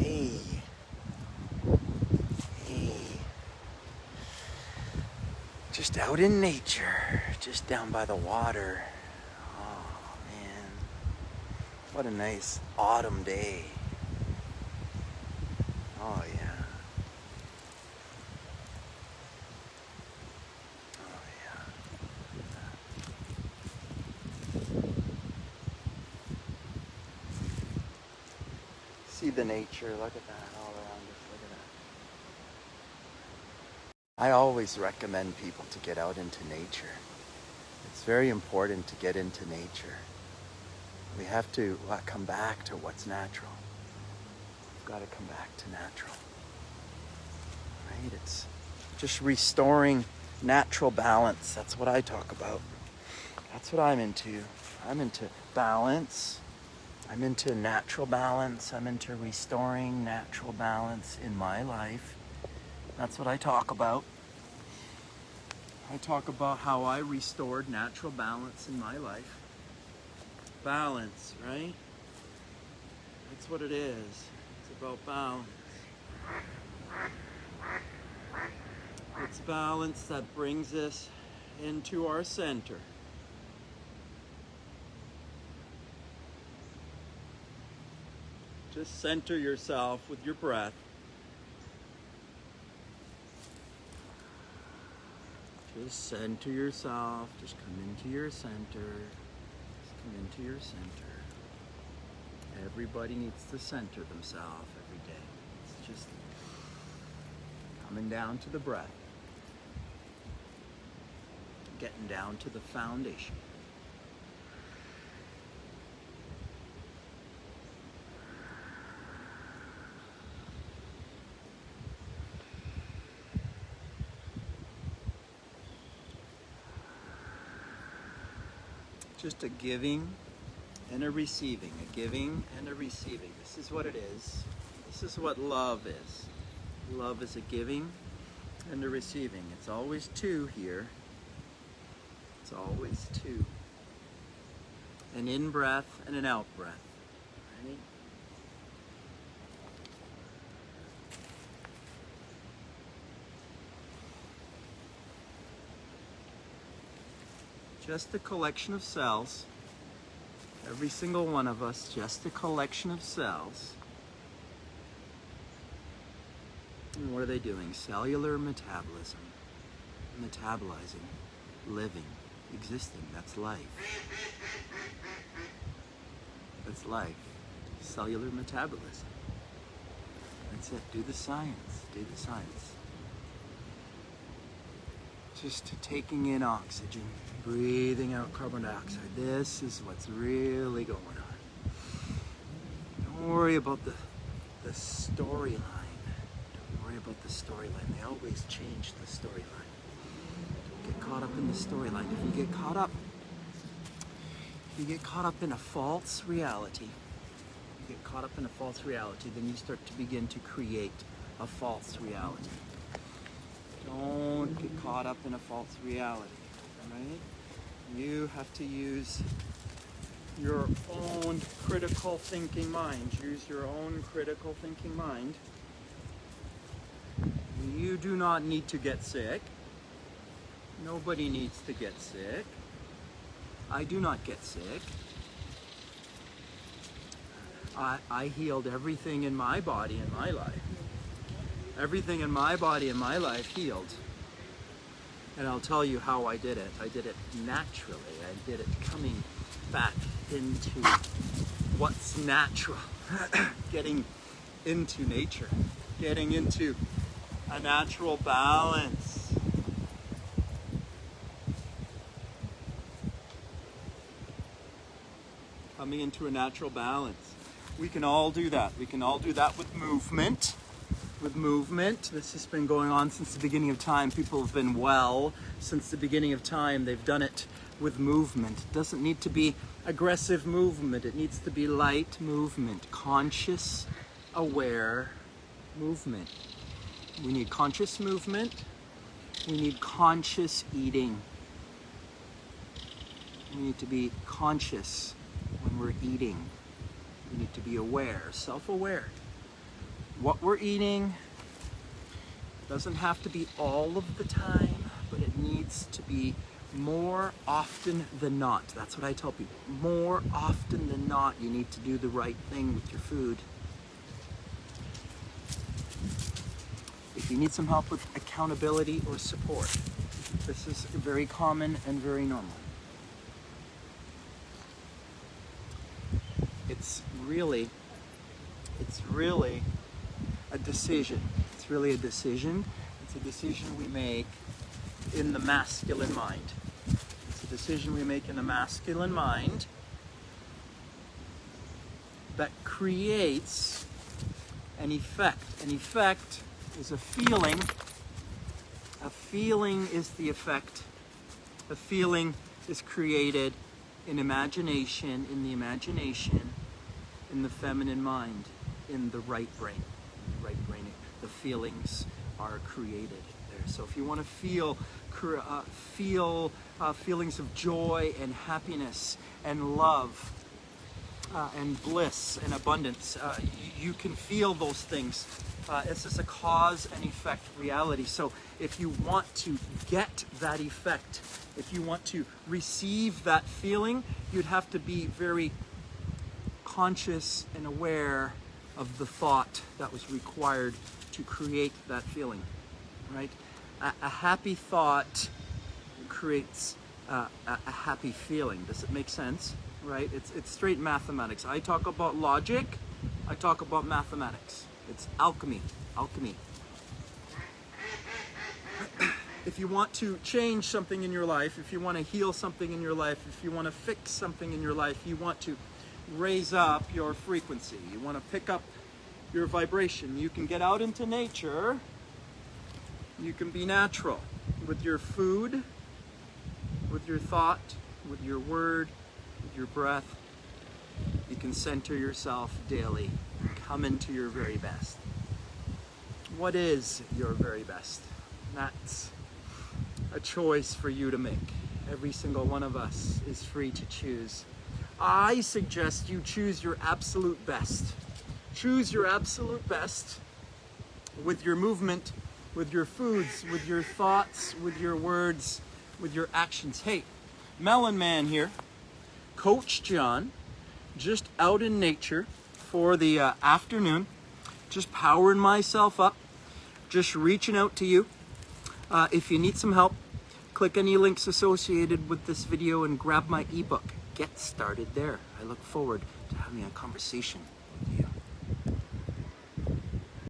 Hey. Hey. Just out in nature, just down by the water. Oh man, what a nice autumn day. Oh yeah. Oh yeah. See the nature, look at that all around us, look at that. I always recommend people to get out into nature. It's very important to get into nature. We have to come back to what's natural. We've got to come back to natural. Right? It's just restoring natural balance. That's what I talk about. That's what I'm into. I'm into balance. I'm into natural balance. I'm into restoring natural balance in my life. That's what I talk about. I talk about how I restored natural balance in my life. Balance, right? That's what it is. It's about balance. It's balance that brings us into our center. Just center yourself with your breath. Just center yourself. Just come into your center. Just come into your center. Everybody needs to center themselves every day. It's just coming down to the breath. Getting down to the foundation. Just a giving and a receiving. A giving and a receiving. This is what it is. This is what love is. Love is a giving and a receiving. It's always two here. It's always two. An in-breath and an out-breath. Right? Just a collection of cells. Every single one of us, just a collection of cells. And what are they doing? Cellular metabolism. Metabolizing. Living. Existing. That's life. That's life. Cellular metabolism. That's it. Do the science. Do the science. Just taking in oxygen, breathing out carbon dioxide. This is what's really going on. Don't worry about the storyline. Don't worry about the storyline. They always change the storyline. Don't get caught up in the storyline. If you get caught up in a false reality, then you start to begin to create a false reality. Don't get caught up in a false reality, right? You have to use your own critical thinking mind. Use your own critical thinking mind. You do not need to get sick. Nobody needs to get sick. I do not get sick. I healed everything in my body in my life. Everything in my body and my life healed. And I'll tell you how I did it. I did it naturally. I did it coming back into what's natural. Getting into nature. Getting into a natural balance. Coming into a natural balance. We can all do that. We can all do that with movement. This has been going on since the beginning of time. People have been well since the beginning of time. They've done it with movement. It doesn't need to be aggressive movement. It needs to be light movement, conscious, aware movement. We need conscious movement. We need conscious eating. We need to be conscious when we're eating. We need to be aware, self-aware. what we're eating doesn't have to be all of the time, but it needs to be more often than not. That's what I tell people. More often than not, you need to do the right thing with your food. If you need some help with accountability or support, this is very common and very normal. It's really a decision. It's really a decision. It's a decision we make in the masculine mind. It's a decision we make in the masculine mind that creates an effect. An effect is a feeling. A feeling is the effect. A feeling is created in imagination, in the feminine mind, in the right brain. The feelings are created there. So if you want to feel feelings of joy and happiness and love and bliss and abundance, you can feel those things. It's just a cause and effect reality. So if you want to get that effect, if you want to receive that feeling, you'd have to be very conscious and aware of the thought that was required to create that feeling, right? A happy thought creates a happy feeling. Does it make sense? Right? It's straight mathematics. I talk about logic, I talk about mathematics. It's alchemy. If you want to change something in your life, if you want to heal something in your life, if you want to fix something in your life, you want to raise up your frequency, you want to pick up your vibration, you can get out into nature, you can be natural with your food, with your thought, with your word, with your breath. You can center yourself daily, come into your very best. What is your very best? That's a choice for you to make. Every single one of us is free to choose. I suggest you choose your absolute best. Choose your absolute best with your movement, with your foods, with your thoughts, with your words, with your actions. Hey, Melon Man here, Coach John, just out in nature for the afternoon, just powering myself up, just reaching out to you. If you need some help, click any links associated with this video and grab my ebook. Get started there. I look forward to having a conversation with you.